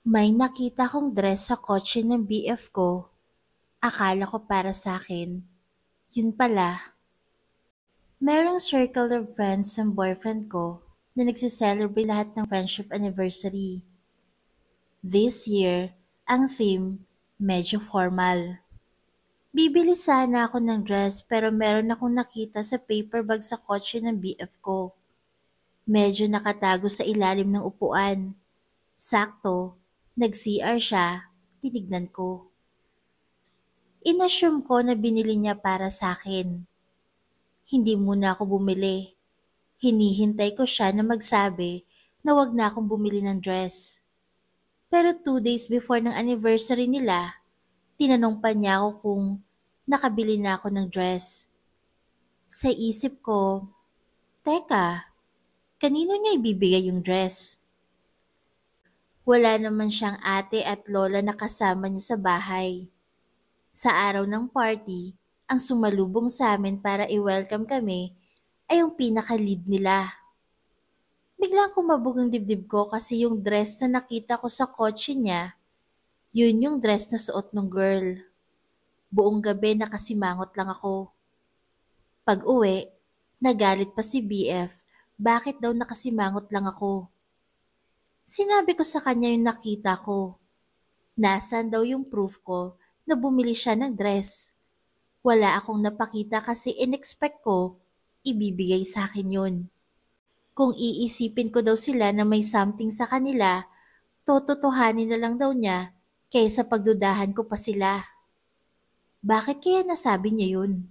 May nakita kong dress sa kotse ng BF ko. Akala ko para sa akin. Yun pala. Merong circle of friends ng boyfriend ko na nagsiselebrate lahat ng friendship anniversary. This year, ang theme, medyo formal. Bibili sana ako ng dress pero meron akong nakita sa paper bag sa kotse ng BF ko. Medyo nakatago sa ilalim ng upuan. Sakto, nag-CR siya, tinignan ko. Inassume ko na binili niya para sa akin. Hindi muna ako bumili. Hinihintay ko siya na magsabi na wag na akong bumili ng dress. Pero 2 days before ng anniversary nila, tinanong pa niya ako kung nakabili na ako ng dress. Sa isip ko, teka, kanino niya ibibigay yung dress? Wala naman siyang ate at lola na kasama niya sa bahay. Sa araw ng party, ang sumalubong sa amin para i-welcome kami ay yung pinaka-lead nila. Biglang kumabog ang dibdib ko kasi yung dress na nakita ko sa kotse niya, yun yung dress na suot ng girl. Buong gabi nakasimangot lang ako. Pag-uwi, nagalit pa si BF, bakit daw nakasimangot lang ako. Sinabi ko sa kanya yung nakita ko. Nasaan daw yung proof ko na bumili siya ng dress. Wala akong napakita kasi in-expect ko, ibibigay sa akin yun. Kung iisipin ko daw sila na may something sa kanila, tototohanin na lang daw niya kaysa pagdudahan ko pa sila. Bakit kaya nasabi niya yun?